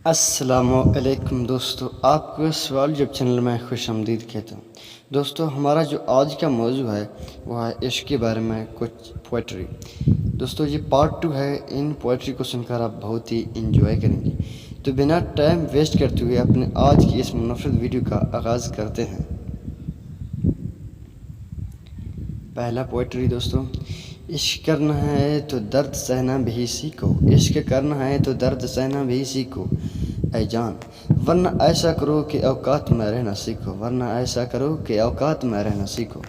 السلام علیکم دوستو، آپ کو سوال جب چینل میں خوش آمدید کہتا ہوں۔ دوستو ہمارا جو آج کا موضوع ہے وہ ہے عشق کے بارے میں کچھ پوئٹری۔ دوستو یہ پارٹ 2 ہے، ان پوئٹری کو سن کر آپ بہت ہی انجوائے کریں گے۔ تو بنا ٹائم ویسٹ کرتے ہوئے اپنے آج کی اس منفرد ویڈیو کا آغاز کرتے ہیں۔ پہلا پوئٹری دوستو، عشق کرنا ہے تو درد سہنا بھی سیکھو، عشق کرنا ہے تو درد سہنا بھی سیکھو اے جان، ورنہ ایسا کرو کہ اوقات میں رہنا سیکھو، ورنہ ایسا کرو کہ اوقات میں رہنا سیکھو۔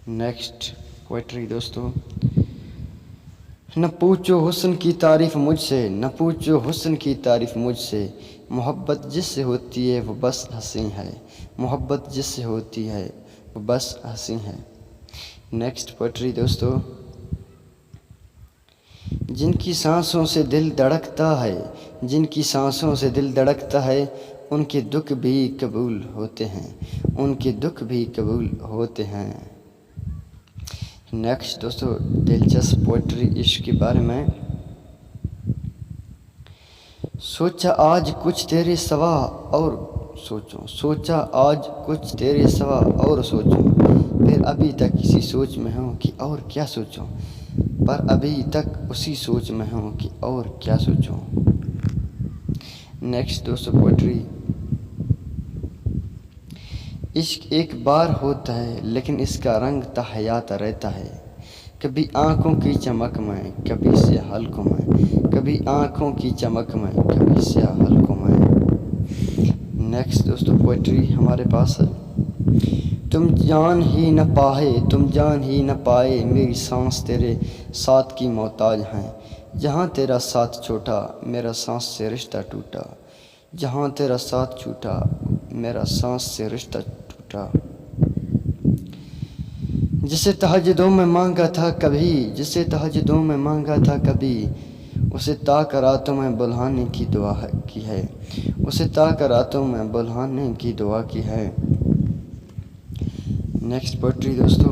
نیکسٹ پوئٹری دوستو، نہ پوچھو حسن کی تعریف مجھ سے، نہ پوچھو حسن کی تعریف مجھ سے، محبت جس سے ہوتی ہے وہ بس حسین ہے، محبت جس سے ہوتی ہے وہ بس حسین ہے۔ نیکسٹ پوئٹری دوستو، جن کی سانسوں سے دل دھڑکتا ہے، جن کی سانسوں سے دل دھڑکتا ہے، ان کے دکھ بھی قبول ہوتے ہیں، ان کے دکھ بھی قبول ہوتے ہیں۔ نیکسٹ دوستو، دلچسپ پوئٹری عشق کے بارے میں۔ سوچا آج کچھ تیرے سوا اور سوچوں، سوچا آج کچھ تیرے سوا اور سوچوں، پھر ابھی تک اسی سوچ میں ہوں کہ اور کیا سوچوں، پر ابھی تک اسی سوچ میں ہوں کہ اور کیا سوچوں۔ نیکسٹ دوستو پوئٹری، عشق ایک بار ہوتا ہے لیکن اس کا رنگ تا حیات رہتا ہے، کبھی آنکھوں کی چمک میں، کبھی سیاہ حلقوں میں، کبھی آنکھوں کی چمک میں، کبھی سیاہ حلقوں میں۔ نیکسٹ دوستو پوئٹری ہمارے پاس ہے، تم جان ہی نہ پائے، تم جان ہی نہ پائے، میری سانس تیرے ساتھ کی محتاج ہیں، جہاں تیرا ساتھ چھوٹا میرا سانس سے رشتہ ٹوٹا، جہاں تیرا ساتھ چھوٹا میرا سانس سے رشتہ ٹوٹا۔ جسے تہجدوں میں مانگا تھا کبھی، جسے تہجدوں میں مانگا تھا کبھی، اسے تا کر راتوں میں بلہانے کی دعا کی ہے، اسے تا کر راتوں میں بلہانے کی دعا کی ہے۔ نیکسٹ پوئٹری دوستو،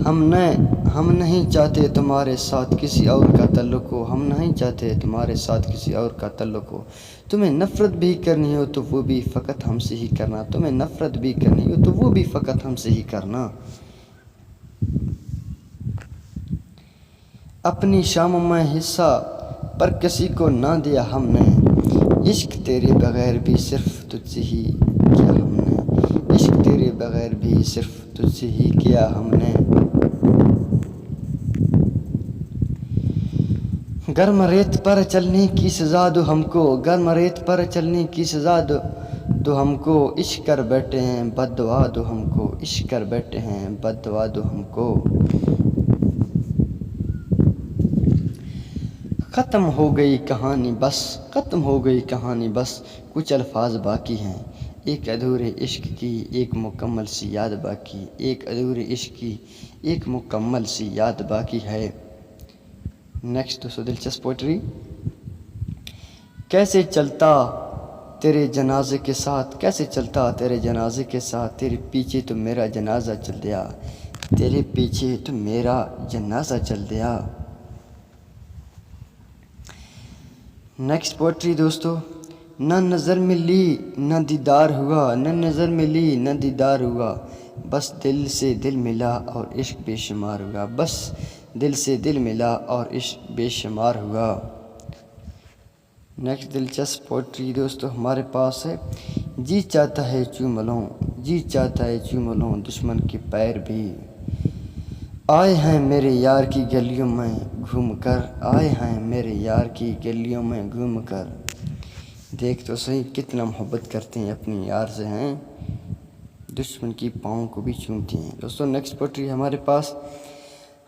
ہم نہیں چاہتے تمہارے ساتھ کسی اور کا تعلق ہو، ہم نہیں چاہتے تمہارے ساتھ کسی اور کا تعلق ہو، تمہیں نفرت بھی کرنی ہو تو وہ بھی فقط ہم سے ہی کرنا، تمہیں نفرت بھی کرنی ہو تو وہ بھی فقط ہم سے ہی کرنا۔ اپنی شاموں میں حصہ پر کسی کو نہ دیا ہم نے، عشق تیرے بغیر بھی صرف تجھ سے ہی کیا ہم نے، عشق تیرے بغیر بھی صرف تجھ سے ہی کیا ہم نے۔ گرم ریت پر چلنے کی سزا دو ہم کو، گرم ریت پر چلنے کی سزا دو ہم کو، عشق کر بیٹھے ہیں بد دعا دو ہم کو، عشق کر بیٹھے ہیں بد دعا دو ہم کو۔ ختم ہو گئی کہانی بس، ختم ہو گئی کہانی بس، کچھ الفاظ باقی ہیں، ایک ادھورے عشق کی ایک مکمل سی یاد باقی، ایک ادھورے عشق کی ایک مکمل سی یاد باقی ہے۔ نیکسٹ دوستو دلچسپ پوئٹری، کیسے چلتا تیرے جنازے کے ساتھ، کیسے چلتا تیرے جنازے کے ساتھ، تیرے پیچھے تو میرا جنازہ چل دیا، تیرے پیچھے تو میرا جنازہ چل دیا۔ نیکسٹ پوئٹری دوستو، نہ نظر ملی نہ دیدار ہوا، نہ نظر ملی نہ دیدار ہوا، بس دل سے دل ملا اور عشق بے شمار ہوا، بس دل سے دل ملا اور عشق بے شمار ہوا۔ نیکسٹ دلچسپ پوئٹری دوستو ہمارے پاس ہے، جی چاہتا ہے چوم لوں، جی چاہتا ہے چوم لوں دشمن کے پیر بھی، آئے ہیں میرے یار کی گلیوں میں گھوم کر، آئے ہیں میرے یار کی گلیوں میں گھوم کر۔ دیکھ تو صحیح کتنا محبت کرتے ہیں اپنی یار سے، ہیں دشمن کی پاؤں کو بھی چومتے ہیں۔ دوستو نیکسٹ پوئٹری ہمارے پاس،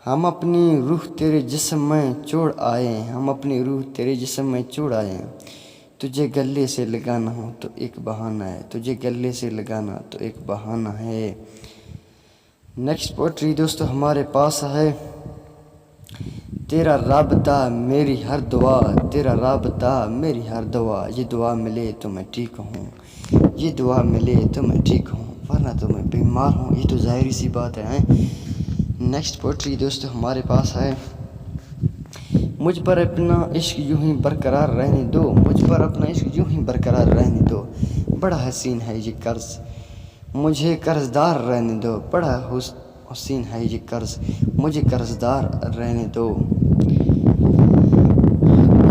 ہم اپنی روح تیرے جسم میں چھوڑ آئے ہیں، ہم اپنی روح تیرے جسم میں چھوڑ آئے ہیں، تجھے گلے سے لگانا ہو تو ایک بہانہ ہے، تجھے گلے سے لگانا تو ایک بہانہ ہے۔ نیکسٹ پوئٹری دوستو ہمارے پاس ہے، تیرا رابطہ میری ہر دعا، تیرا رابطہ میری ہر دعا، یہ دعا ملے تو میں ٹھیک ہوں، یہ دعا ملے تو میں ٹھیک ہوں، ورنہ تو میں بیمار ہوں، یہ تو ظاہری سی بات ہے۔ نیکسٹ پوئٹری دوستو ہمارے پاس ہے، مجھ پر اپنا عشق یوں ہی برقرار رہنے دو، مجھ پر اپنا عشق یوں ہی برقرار رہنے دو، بڑا حسین ہے یہ قرض مجھے قرض دار رہنے دو، بڑا حسین ہے یہ قرض مجھے قرض دار رہنے دو،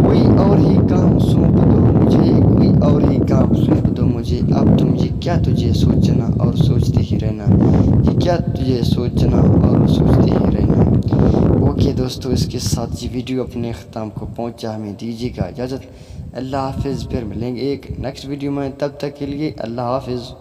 کوئی اور ہی کام سونپ دو مجھے، کوئی اور ہی کام سونپ دو مجھے، اب تم یہ کیا تجھے سوچنا اور سوچتے ہی رہنا، یہ کیا تجھے سوچنا اور سوچتے ہی رہنا۔ اوکے دوستو، اس کے ساتھ یہ ویڈیو اپنے اختتام کو پہنچا، ہمیں دیجیے گا اجازت۔ اللہ حافظ، پھر ملیں گے ایک نیکسٹ ویڈیو میں، تب تک کے لیے اللہ حافظ۔